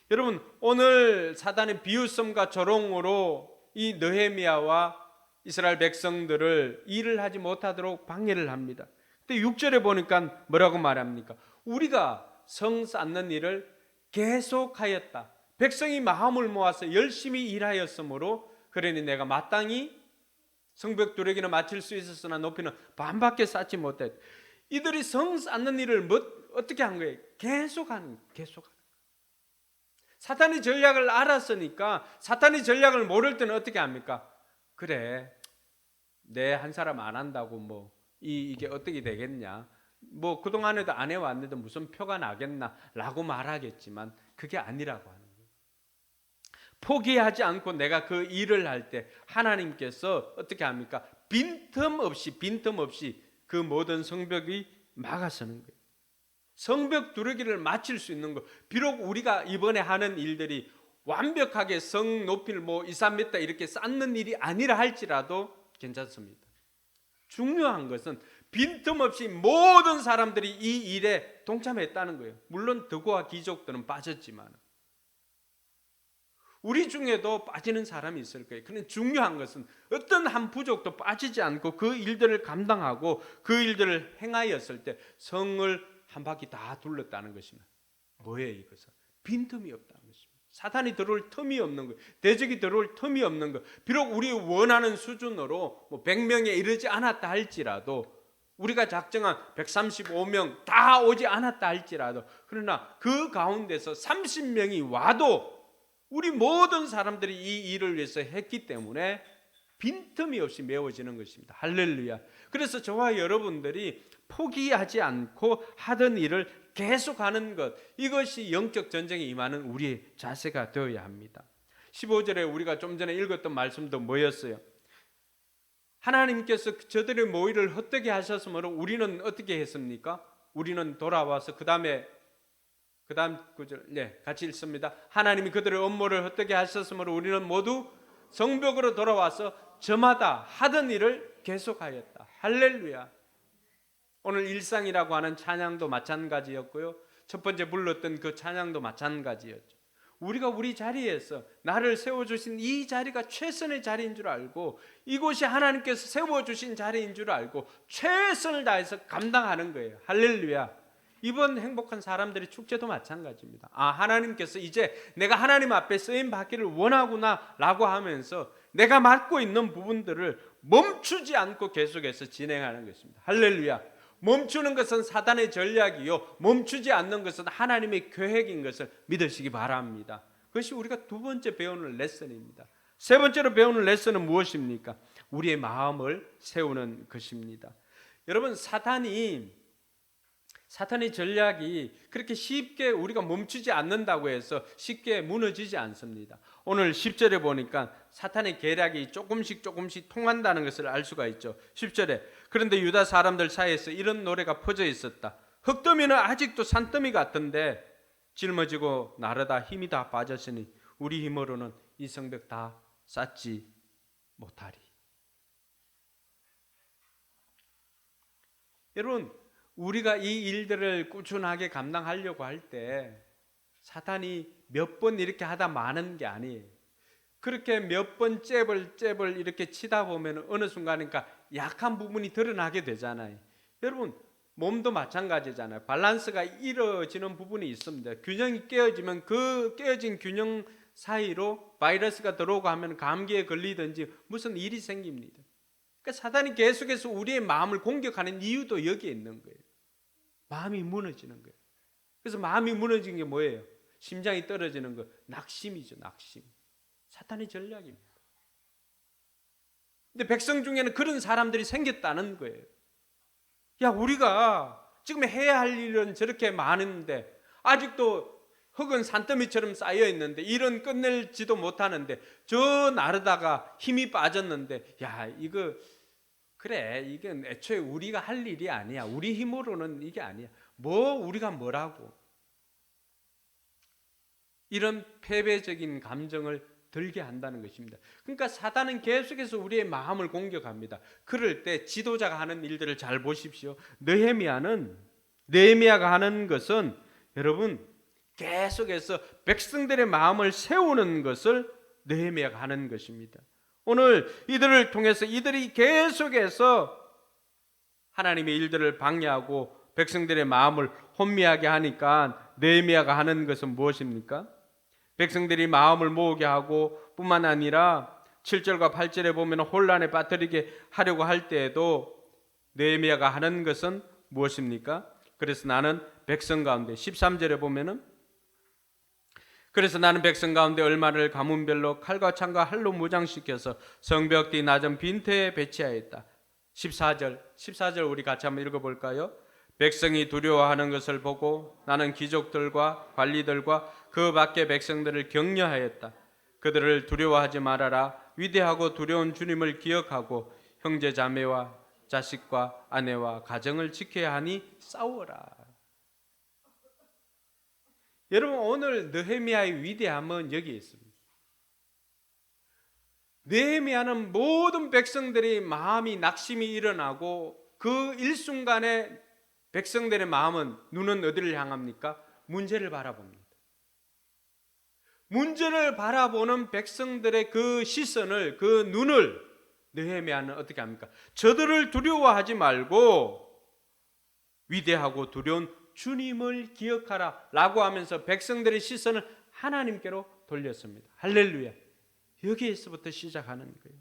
여러분, 오늘 사단의 비웃음과 조롱으로 이 느헤미야와 이스라엘 백성들을 일을 하지 못하도록 방해를 합니다. 근데 6절에 보니까 뭐라고 말합니까? 우리가 성 쌓는 일을 계속하였다. 백성이 마음을 모아서 열심히 일하였으므로 그러니 내가 마땅히 성벽 두르기는 마칠 수 있었으나 높이는 반밖에 쌓지 못했다. 이들이 성 쌓는 일을 어떻게 한 거예요? 계속하는. 사탄의 전략을 알았으니까 사탄의 전략을 모를 때는 어떻게 합니까? 그래, 내 한 사람 안 한다고 이게 어떻게 되겠냐? 그동안에도 안 해왔는데 무슨 표가 나겠나? 라고 말하겠지만 그게 아니라고 하는 거예요. 포기하지 않고 내가 그 일을 할 때 하나님께서 어떻게 합니까? 빈틈없이 그 모든 성벽이 막아서는 거예요. 성벽 두르기를 마칠 수 있는 것. 비록 우리가 이번에 하는 일들이 완벽하게 성 높이를 2, 3m 이렇게 쌓는 일이 아니라 할지라도 괜찮습니다. 중요한 것은 빈틈없이 모든 사람들이 이 일에 동참했다는 거예요. 물론 드고와 귀족들은 빠졌지만 우리 중에도 빠지는 사람이 있을 거예요. 그런데 중요한 것은 어떤 한 부족도 빠지지 않고 그 일들을 감당하고 그 일들을 행하였을 때 성을 한 바퀴 다 둘렀다는 것입니다. 뭐예요 이것은? 빈틈이 없다는 것입니다. 사탄이 들어올 틈이 없는 것, 대적이 들어올 틈이 없는 것. 비록 우리 원하는 수준으로 100명에 이르지 않았다 할지라도, 우리가 작정한 135명 다 오지 않았다 할지라도, 그러나 그 가운데서 30명이 와도 우리 모든 사람들이 이 일을 위해서 했기 때문에 빈틈이 없이 메워지는 것입니다. 할렐루야. 그래서 저와 여러분들이 포기하지 않고 하던 일을 계속하는 것, 이것이 영적 전쟁에 임하는 우리의 자세가 되어야 합니다. 15절에 우리가 좀 전에 읽었던 말씀도 뭐였어요? 하나님께서 저들의 모의를 헛되게 하셨으므로 우리는 어떻게 했습니까? 우리는 돌아와서 그 다음 구절, 같이 읽습니다. 하나님이 그들의 업무를 헛되게 하셨으므로 우리는 모두 성벽으로 돌아와서 저마다 하던 일을 계속하였다. 할렐루야. 오늘 일상이라고 하는 찬양도 마찬가지였고요. 첫 번째 불렀던 그 찬양도 마찬가지였죠. 우리가 우리 자리에서 나를 세워주신 이 자리가 최선의 자리인 줄 알고, 이곳이 하나님께서 세워주신 자리인 줄 알고 최선을 다해서 감당하는 거예요. 할렐루야. 이번 행복한 사람들의 축제도 마찬가지입니다. 하나님께서 이제 내가 하나님 앞에 쓰임 받기를 원하구나 라고 하면서 내가 맡고 있는 부분들을 멈추지 않고 계속해서 진행하는 것입니다. 할렐루야. 멈추는 것은 사단의 전략이요, 멈추지 않는 것은 하나님의 계획인 것을 믿으시기 바랍니다. 그것이 우리가 두 번째 배우는 레슨입니다. 세 번째로 배우는 레슨은 무엇입니까? 우리의 마음을 세우는 것입니다. 여러분, 사탄의 전략이 그렇게 쉽게 우리가 멈추지 않는다고 해서 쉽게 무너지지 않습니다. 오늘 10절에 보니까 사탄의 계략이 조금씩 통한다는 것을 알 수가 있죠. 10절에 그런데 유다 사람들 사이에서 이런 노래가 퍼져 있었다. 흙더미는 아직도 산더미 같은데 짊어지고 나르다 힘이 다 빠졌으니 우리 힘으로는 이 성벽 다 쌓지 못하리. 여러분, 우리가 이 일들을 꾸준하게 감당하려고 할 때 사탄이 몇 번 이렇게 하다 마는 게 아니에요. 그렇게 몇 번 잽을 이렇게 치다 보면 어느 순간이니까 약한 부분이 드러나게 되잖아요. 여러분, 몸도 마찬가지잖아요. 밸런스가 이루어지는 부분이 있습니다. 균형이 깨어지면 그 깨어진 균형 사이로 바이러스가 들어오고 하면 감기에 걸리든지 무슨 일이 생깁니다. 그러니까 사탄이 계속해서 우리의 마음을 공격하는 이유도 여기에 있는 거예요. 마음이 무너지는 거예요. 그래서 마음이 무너진 게 뭐예요? 심장이 떨어지는 거, 낙심이죠. 낙심. 사탄의 전략입니다. 근데 백성 중에는 그런 사람들이 생겼다는 거예요. 야, 우리가 지금 해야 할 일은 저렇게 많은데 아직도 흙은 산더미처럼 쌓여 있는데 일은 끝낼지도 못하는데 저 나르다가 힘이 빠졌는데, 야, 이거 그래, 이건 애초에 우리가 할 일이 아니야. 우리 힘으로는 이게 아니야. 우리가 뭐라고. 이런 패배적인 감정을 들게 한다는 것입니다. 그러니까 사단은 계속해서 우리의 마음을 공격합니다. 그럴 때 지도자가 하는 일들을 잘 보십시오. 느헤미야가 하는 것은 여러분 계속해서 백성들의 마음을 세우는 것을 느헤미야가 하는 것입니다. 오늘 이들을 통해서 이들이 계속해서 하나님의 일들을 방해하고 백성들의 마음을 혼미하게 하니까 느헤미야가 하는 것은 무엇입니까? 백성들이 마음을 모으게 하고 뿐만 아니라 7절과 8절에 보면 혼란에 빠뜨리게 하려고 할 때에도 느헤미야가 하는 것은 무엇입니까? 그래서 나는 백성 가운데 13절에 보면은 그래서 나는 백성 가운데 얼마를 가문별로 칼과 창과 활로 무장시켜서 성벽 뒤 낮은 빈터에 배치하였다. 14절 우리 같이 한번 읽어볼까요? 백성이 두려워하는 것을 보고 나는 귀족들과 관리들과 그 밖의 백성들을 격려하였다. 그들을 두려워하지 말아라. 위대하고 두려운 주님을 기억하고 형제 자매와 자식과 아내와 가정을 지켜야 하니 싸워라. 여러분 오늘 느헤미야의 위대함은 여기에 있습니다. 느헤미야는 모든 백성들이 마음이 낙심이 일어나고 그 일순간에 백성들의 마음은 눈은 어디를 향합니까? 문제를 바라봅니다. 문제를 바라보는 백성들의 그 시선을 그 눈을 느헤미야는 어떻게 합니까? 저들을 두려워하지 말고 위대하고 두려운 주님을 기억하라 라고 하면서 백성들의 시선을 하나님께로 돌렸습니다. 할렐루야. 여기에서부터 시작하는 거예요.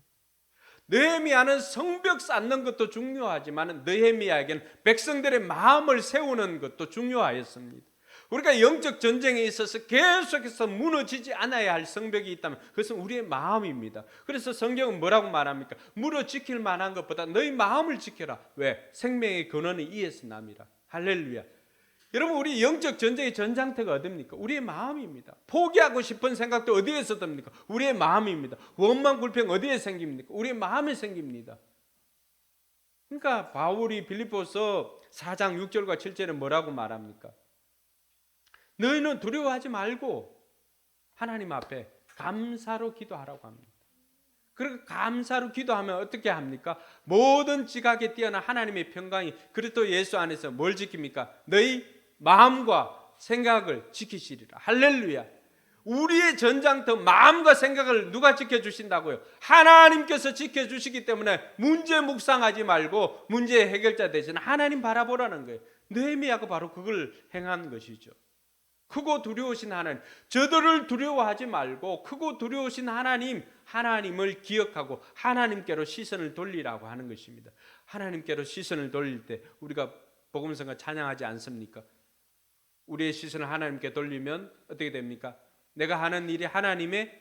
느헤미야는 성벽 쌓는 것도 중요하지만 느헤미야에게는 백성들의 마음을 세우는 것도 중요하였습니다. 우리가 영적 전쟁에 있어서 계속해서 무너지지 않아야 할 성벽이 있다면 그것은 우리의 마음입니다. 그래서 성경은 뭐라고 말합니까? 물어 지킬 만한 것보다 너희 마음을 지켜라. 왜? 생명의 근원이 이에서 남이라. 할렐루야. 여러분 우리 영적 전쟁의 전장터가 어디입니까? 우리의 마음입니다. 포기하고 싶은 생각도 어디에서 듭니까? 우리의 마음입니다. 원망 불평 어디에 생깁니까? 우리의 마음에 생깁니다. 그러니까 바울이 빌립보서 4장 6절과 7절에 뭐라고 말합니까? 너희는 두려워하지 말고 하나님 앞에 감사로 기도하라고 합니다. 그리고 감사로 기도하면 어떻게 합니까? 모든 지각에 뛰어난 하나님의 평강이 그리스도 예수 안에서 뭘 지킵니까? 너희 마음과 생각을 지키시리라. 할렐루야. 우리의 전장터 마음과 생각을 누가 지켜주신다고요? 하나님께서 지켜주시기 때문에 문제 묵상하지 말고 문제의 해결자 되시는 하나님 바라보라는 거예요. 느헤미야가 바로 그걸 행한 것이죠. 크고 두려우신 하나님, 저들을 두려워하지 말고 크고 두려우신 하나님을 기억하고 하나님께로 시선을 돌리라고 하는 것입니다. 하나님께로 시선을 돌릴 때 우리가 복음성가 찬양하지 않습니까? 우리의 시선을 하나님께 돌리면 어떻게 됩니까? 내가 하는 일이 하나님의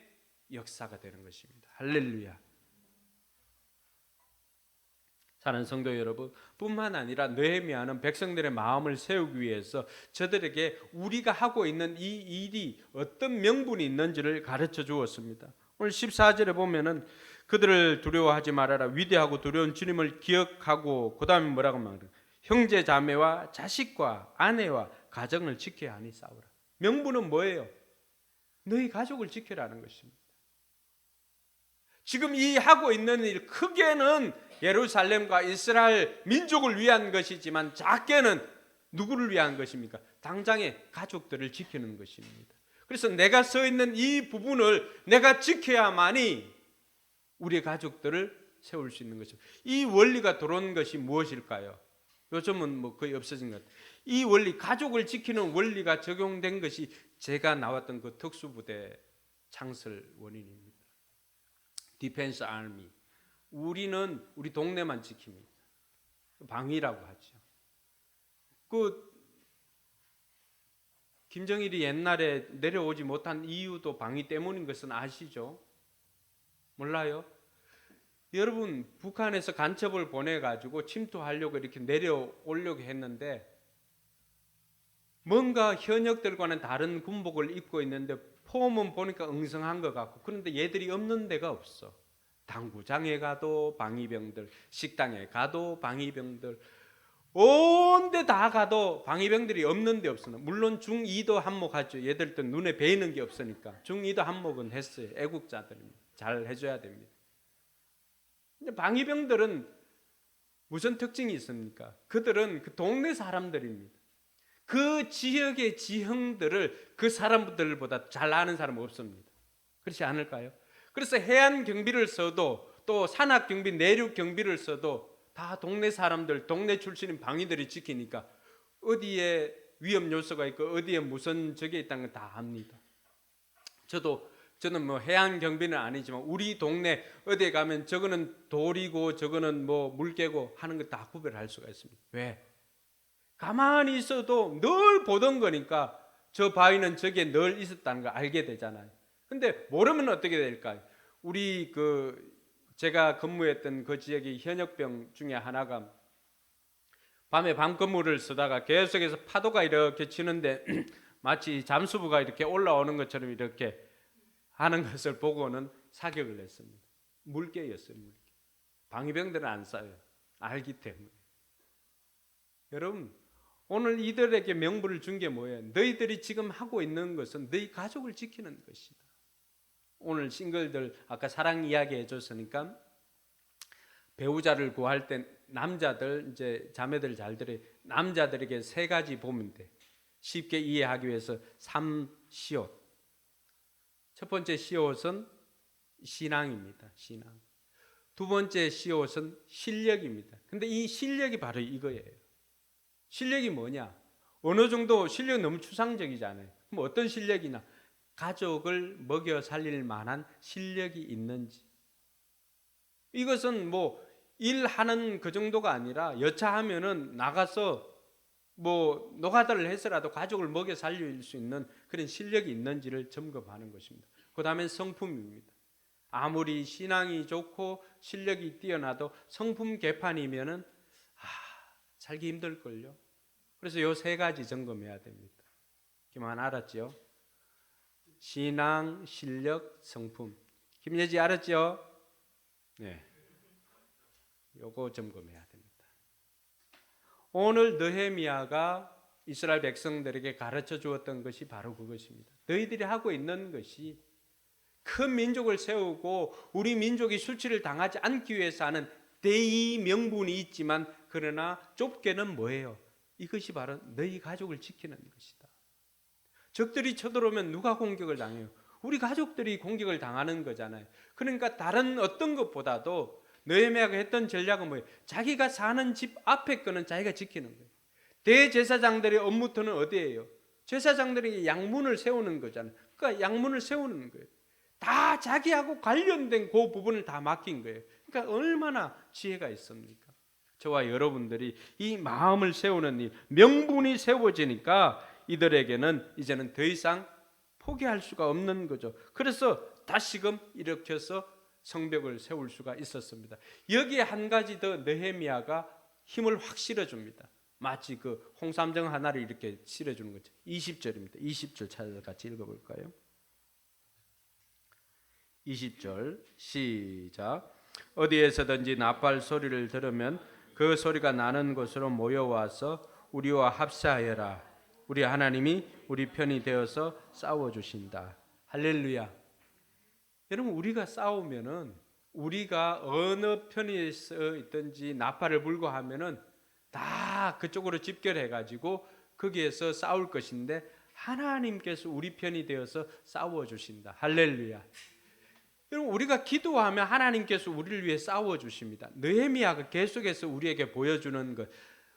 역사가 되는 것입니다. 할렐루야. 사랑하는 성도 여러분, 뿐만 아니라 느헤미야는 백성들의 마음을 세우기 위해서 저들에게 우리가 하고 있는 이 일이 어떤 명분이 있는지를 가르쳐 주었습니다. 오늘 14절에 보면은 그들을 두려워하지 말아라. 위대하고 두려운 주님을 기억하고 그 다음에 뭐라고 말해요? 형제 자매와 자식과 아내와 가정을 지켜야 하니 싸우라. 명분은 뭐예요? 너희 가족을 지켜라는 것입니다. 지금 이 하고 있는 일 크게는 예루살렘과 이스라엘 민족을 위한 것이지만 작게는 누구를 위한 것입니까? 당장의 가족들을 지키는 것입니다. 그래서 내가 서 있는 이 부분을 내가 지켜야만이 우리의 가족들을 세울 수 있는 것입니다. 이 원리가 들어온 것이 무엇일까요? 요즘은 뭐 거의 없어진 것 같아요. 이 원리, 가족을 지키는 원리가 적용된 것이 제가 나왔던 그 특수부대 창설 원인입니다. 디펜스 아미. 우리는 우리 동네만 지킵니다. 방위라고 하죠. 그 김정일이 옛날에 내려오지 못한 이유도 방위 때문인 것은 아시죠? 몰라요? 여러분, 북한에서 간첩을 보내가지고 침투하려고 이렇게 내려오려고 했는데 뭔가 현역들과는 다른 군복을 입고 있는데 폼은 보니까 엉성한 것 같고, 그런데 얘들이 없는 데가 없어. 당구장에 가도 방위병들, 식당에 가도 방위병들, 온데 다 가도 방위병들이 없는 데 없으나, 물론 중2도 한몫하죠. 얘들도 눈에 베이는 게 없으니까 중2도 한몫은 했어요. 애국자들입니다. 잘 해줘야 됩니다. 근데 방위병들은 무슨 특징이 있습니까? 그들은 그 동네 사람들입니다. 그 지역의 지형들을 그 사람들보다 잘 아는 사람은 없습니다. 그렇지 않을까요? 그래서 해안 경비를 써도, 또 산악 경비, 내륙 경비를 써도 다 동네 사람들, 동네 출신인 방위들이 지키니까 어디에 위험 요소가 있고 어디에 무슨 적이 있다는 걸 다 압니다. 저는 뭐 해안 경비는 아니지만 우리 동네 어디에 가면 저거는 돌이고 저거는 뭐 물개고 하는 거 다 구별할 수가 있습니다. 왜? 가만히 있어도 늘 보던 거니까 저 바위는 저기에 늘 있었다는 걸 알게 되잖아요. 근데 모르면 어떻게 될까요? 우리 제가 근무했던 그 지역의 현역병 중에 하나가 밤에 밤근무를 쓰다가 계속해서 파도가 이렇게 치는데 마치 잠수부가 이렇게 올라오는 것처럼 이렇게 하는 것을 보고는 사격을 했습니다. 물개였어요. 물개. 방위병들은 안 쏴요. 알기 때문에. 여러분, 오늘 이들에게 명분을 준 게 뭐예요? 너희들이 지금 하고 있는 것은 너희 가족을 지키는 것이다. 오늘 싱글들 아까 사랑 이야기 해줬으니까 배우자를 구할 때 남자들, 이제 자매들 잘 들어요. 남자들에게 3가지 보면 돼. 쉽게 이해하기 위해서 3시옷. 첫 번째 시옷은 신앙입니다. 신앙. 두 번째 시옷은 실력입니다. 근데 이 실력이 바로 이거예요. 실력이 뭐냐? 어느 정도 실력이 너무 추상적이잖아요. 그럼 어떤 실력이냐? 가족을 먹여 살릴 만한 실력이 있는지. 이것은 뭐 일하는 그 정도가 아니라 여차하면은 나가서 뭐 노가다를 해서라도 가족을 먹여 살릴 수 있는 그런 실력이 있는지를 점검하는 것입니다. 그 다음엔 성품입니다. 아무리 신앙이 좋고 실력이 뛰어나도 성품 개판이면은 살기 힘들걸요. 그래서 요 3가지 점검해야 됩니다. 그만 알았죠? 신앙, 실력, 성품. 김예지 알았죠? 네. 요거 점검해야 됩니다. 오늘 느헤미야가 이스라엘 백성들에게 가르쳐 주었던 것이 바로 그것입니다. 너희들이 하고 있는 것이 큰 민족을 세우고 우리 민족이 수치를 당하지 않기 위해서 하는 대의 명분이 있지만, 그러나 좁게는 뭐예요? 이것이 바로 너희 가족을 지키는 것이다. 적들이 쳐들어오면 누가 공격을 당해요? 우리 가족들이 공격을 당하는 거잖아요. 그러니까 다른 어떤 것보다도 느헤미야가 했던 전략은 뭐예요? 자기가 사는 집 앞에 거는 자기가 지키는 거예요. 대제사장들의 업무터는 어디예요? 제사장들이 양문을 세우는 거잖아요. 그러니까 양문을 세우는 거예요. 다 자기하고 관련된 그 부분을 다 맡긴 거예요. 그러니까 얼마나 지혜가 있습니까? 저와 여러분들이 이 마음을 세우는 일, 명분이 세워지니까 이들에게는 이제는 더 이상 포기할 수가 없는 거죠. 그래서 다시금 일으켜서 성벽을 세울 수가 있었습니다. 여기에 한 가지 더 느헤미야가 힘을 확 실어줍니다. 마치 그 홍삼정 하나를 이렇게 실어주는 거죠. 20절입니다. 20절 찾아서 같이 읽어볼까요? 20절 시작. 어디에서든지 나팔 소리를 들으면 그 소리가 나는 곳으로 모여와서 우리와 합사하여라. 우리 하나님이 우리 편이 되어서 싸워주신다. 할렐루야. 여러분, 우리가 싸우면은, 우리가 어느 편에 있든지 나팔을 불고 하면은 다 그쪽으로 집결해가지고 거기에서 싸울 것인데, 하나님께서 우리 편이 되어서 싸워주신다. 할렐루야. 여러분, 우리가 기도하면 하나님께서 우리를 위해 싸워주십니다. 느헤미야가 계속해서 우리에게 보여주는 것,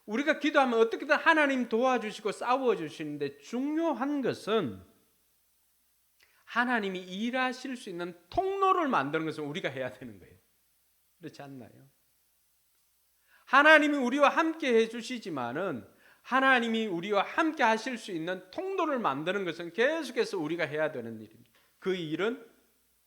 우리가 기도하면 어떻게든 하나님 도와주시고 싸워주시는데, 중요한 것은 하나님이 일하실 수 있는 통로를 만드는 것을 우리가 해야 되는 거예요. 그렇지 않나요? 하나님이 우리와 함께 해주시지만은 하나님이 우리와 함께 하실 수 있는 통로를 만드는 것은 계속해서 우리가 해야 되는 일입니다. 그 일은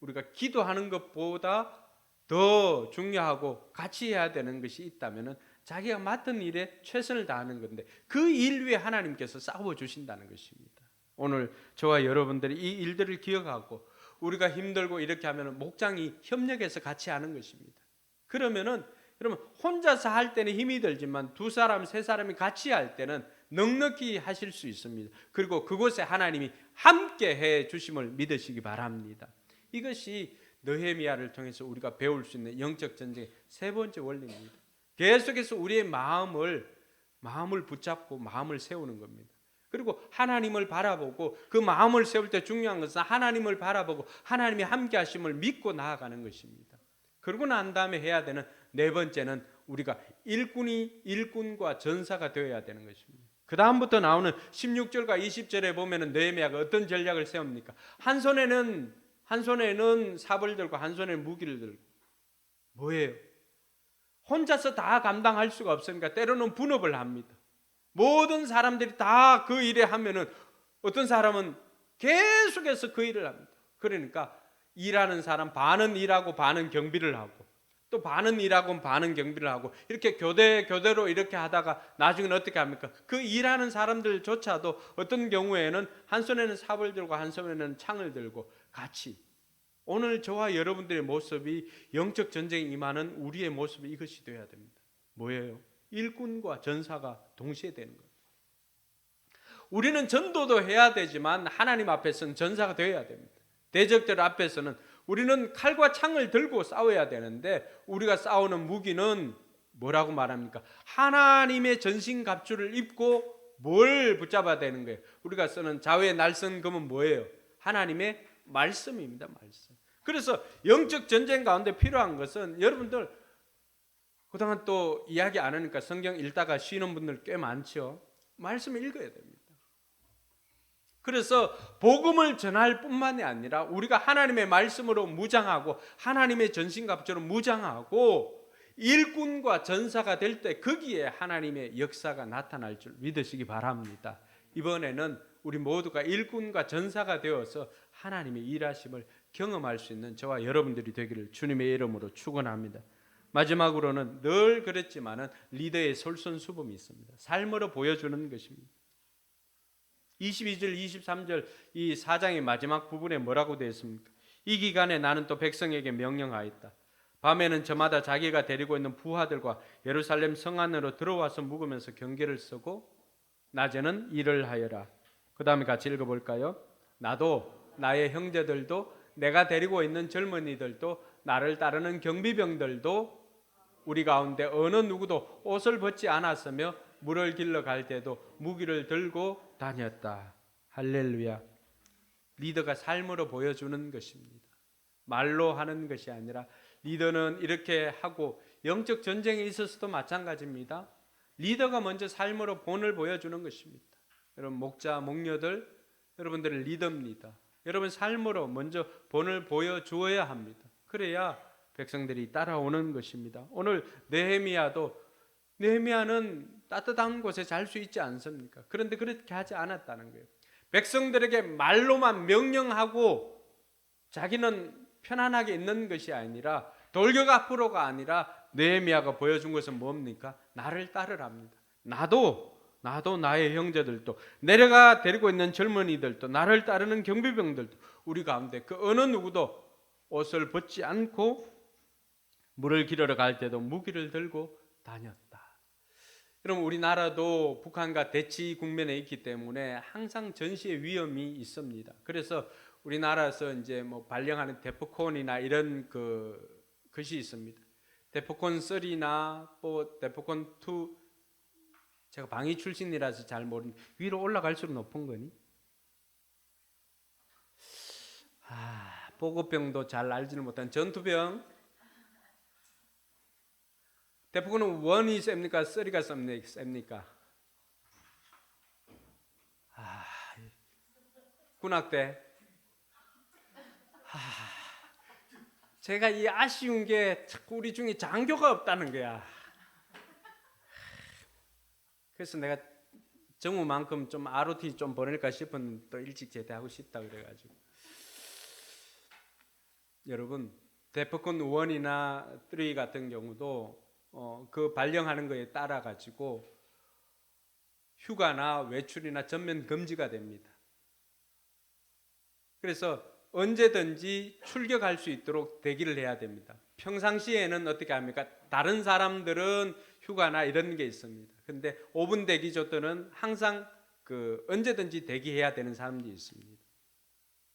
우리가 기도하는 것보다 더 중요하고 같이 해야 되는 것이 있다면 자기가 맡은 일에 최선을 다하는 건데, 그 일 위에 하나님께서 싸워주신다는 것입니다. 오늘 저와 여러분들이 이 일들을 기억하고 우리가 힘들고 이렇게 하면 목장이 협력해서 같이 하는 것입니다. 그러면은 여러분 혼자서 할 때는 힘이 들지만 두 사람, 세 사람이 같이 할 때는 넉넉히 하실 수 있습니다. 그리고 그곳에 하나님이 함께 해 주심을 믿으시기 바랍니다. 이것이 느헤미야를 통해서 우리가 배울 수 있는 영적 전쟁의 세 번째 원리입니다. 계속해서 우리의 마음을 붙잡고 마음을 세우는 겁니다. 그리고 하나님을 바라보고 그 마음을 세울 때 중요한 것은 하나님을 바라보고 하나님이 함께 하심을 믿고 나아가는 것입니다. 그러고 난 다음에 해야 되는 네 번째는 우리가 일꾼과 전사가 되어야 되는 것입니다. 그 다음부터 나오는 16절과 20절에 보면은 느헤미야가 어떤 전략을 세웁니까? 한 손에는 삽을 들고 한 손에는 무기를 들고 뭐예요? 혼자서 다 감당할 수가 없으니까 때로는 분업을 합니다. 모든 사람들이 다 그 일에 하면은 어떤 사람은 계속해서 그 일을 합니다. 그러니까 일하는 사람 반은 일하고 반은 경비를 하고 또 반은 일하고 반은 경비를 하고 이렇게 교대로 이렇게 하다가 나중에는 어떻게 합니까? 그 일하는 사람들조차도 어떤 경우에는 한 손에는 삽을 들고 한 손에는 창을 들고 같이 오늘 저와 여러분들의 모습이 영적 전쟁에 임하는 우리의 모습이 이것이 되어야 됩니다. 뭐예요? 일꾼과 전사가 동시에 되는 거예요. 우리는 전도도 해야 되지만 하나님 앞에서는 전사가 되어야 됩니다. 대적들 앞에서는 우리는 칼과 창을 들고 싸워야 되는데 우리가 싸우는 무기는 뭐라고 말합니까? 하나님의 전신갑주를 입고 뭘 붙잡아야 되는 거예요? 우리가 쓰는 좌우의 날선검은 뭐예요? 하나님의 말씀입니다. 말씀. 그래서 영적 전쟁 가운데 필요한 것은 여러분들 그동안 또 이야기 안 하니까 성경 읽다가 쉬는 분들 꽤 많죠. 말씀을 읽어야 됩니다. 그래서 복음을 전할 뿐만이 아니라 우리가 하나님의 말씀으로 무장하고 하나님의 전신갑주로 무장하고 일꾼과 전사가 될 때 거기에 하나님의 역사가 나타날 줄 믿으시기 바랍니다. 이번에는 우리 모두가 일꾼과 전사가 되어서 하나님의 일하심을 경험할 수 있는 저와 여러분들이 되기를 주님의 이름으로 축원합니다. 마지막으로는 늘 그랬지만은 리더의 솔선수범이 있습니다. 삶으로 보여주는 것입니다. 22절, 23절 이 4장의 마지막 부분에 뭐라고 되어 있습니까? 이 기간에 나는 또 백성에게 명령하였다. 밤에는 저마다 자기가 데리고 있는 부하들과 예루살렘 성 안으로 들어와서 묵으면서 경계를 서고 낮에는 일을 하여라. 그 다음에 같이 읽어볼까요? 나도 나의 형제들도 내가 데리고 있는 젊은이들도 나를 따르는 경비병들도 우리 가운데 어느 누구도 옷을 벗지 않았으며 물을 길러 갈 때도 무기를 들고 다녔다. 할렐루야. 리더가 삶으로 보여주는 것입니다. 말로 하는 것이 아니라 리더는 이렇게 하고 영적 전쟁에 있어서도 마찬가지입니다. 리더가 먼저 삶으로 본을 보여주는 것입니다. 여러분 목자, 목녀들 여러분들은 리더입니다. 여러분 삶으로 먼저 본을 보여주어야 합니다. 그래야 백성들이 따라오는 것입니다. 오늘 느헤미야는 따뜻한 곳에 잘 수 있지 않습니까? 그런데 그렇게 하지 않았다는 거예요. 백성들에게 말로만 명령하고 자기는 편안하게 있는 것이 아니라 돌격 앞으로가 아니라 느헤미야가 보여준 것은 뭡니까? 나를 따르랍니다. 나도 나의 형제들도 내가 데리고 있는 젊은이들도 나를 따르는 경비병들도 우리 가운데 그 어느 누구도 옷을 벗지 않고 물을 기르러 갈 때도 무기를 들고 다녔다. 여러분 우리나라도 북한과 대치 국면에 있기 때문에 항상 전시의 위험이 있습니다. 그래서 우리나라에서 이제 뭐 발령하는 데프콘이나 이런 것이 있습니다. 데프콘 3나 또 데프콘 2 제가 방위 출신이라서 잘 모르는데 위로 올라갈수록 높은 거니? 보급병도 잘 알지는 못한 전투병 데프콘은 1이 셉니까? 3가 셉니까? 군악대 제가 이 아쉬운 게 자꾸 우리 중에 장교가 없다는 거야. 그래서 내가 정우만큼 좀 ROT 좀 보낼까 싶었는데 또 일찍 제대하고 싶다 그래가지고 여러분 데프콘 1이나 3 같은 경우도 그 발령하는 거에 따라 가지고 휴가나 외출이나 전면 금지가 됩니다. 그래서 언제든지 출격할 수 있도록 대기를 해야 됩니다. 평상시에는 어떻게 합니까? 다른 사람들은 휴가나 이런 게 있습니다. 근데 5분 대기조 때는 항상 언제든지 대기해야 되는 사람들이 있습니다.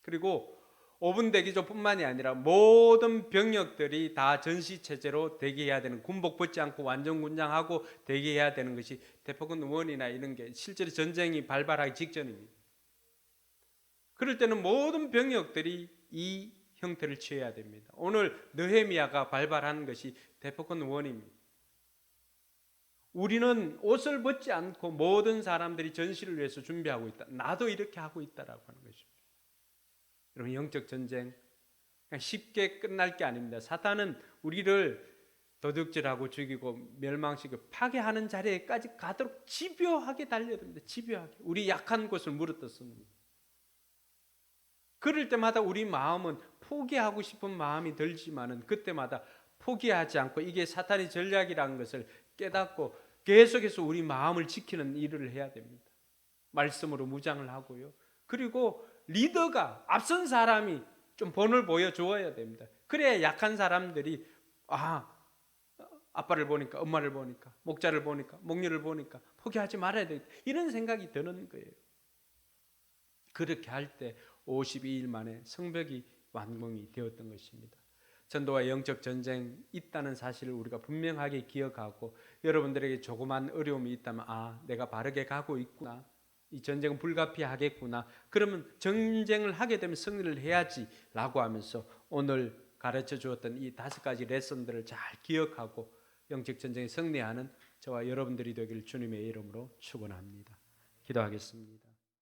그리고 5분 대기조뿐만이 아니라 모든 병력들이 다 전시체제로 대기해야 되는, 군복 벗지 않고 완전 군장하고 대기해야 되는 것이 대포권 원이나 이런 게 실제로 전쟁이 발발하기 직전입니다. 그럴 때는 모든 병력들이 이 형태를 취해야 됩니다. 오늘 느헤미야가 발발하는 것이 대포권 원입니다. 우리는 옷을 벗지 않고 모든 사람들이 전시를 위해서 준비하고 있다. 나도 이렇게 하고 있다라고 하는 것입니다. 여러분, 영적 전쟁 쉽게 끝날 게 아닙니다. 사탄은 우리를 도둑질하고 죽이고 멸망시키고 파괴하는 자리에까지 가도록 집요하게 달려듭니다. 집요하게. 우리 약한 곳을 물어뜯습니다. 그럴 때마다 우리 마음은 포기하고 싶은 마음이 들지만은 그때마다 포기하지 않고 이게 사탄의 전략이라는 것을 깨닫고 계속해서 우리 마음을 지키는 일을 해야 됩니다. 말씀으로 무장을 하고요. 그리고 리더가, 앞선 사람이 좀 본을 보여주어야 됩니다. 그래야 약한 사람들이 아빠를 보니까, 엄마를 보니까, 목자를 보니까, 목녀를 보니까 포기하지 말아야 되겠다, 이런 생각이 드는 거예요. 그렇게 할 때 52일 만에 성벽이 완공이 되었던 것입니다. 전도와 영적 전쟁 있다는 사실을 우리가 분명하게 기억하고, 여러분들에게 조그만 어려움이 있다면 내가 바르게 가고 있구나, 이 전쟁은 불가피하겠구나, 그러면 전쟁을 하게 되면 승리를 해야지 라고 하면서 오늘 가르쳐 주었던 이 5가지 레슨들을 잘 기억하고 영적 전쟁에 승리하는 저와 여러분들이 되기를 주님의 이름으로 축원합니다. 기도하겠습니다.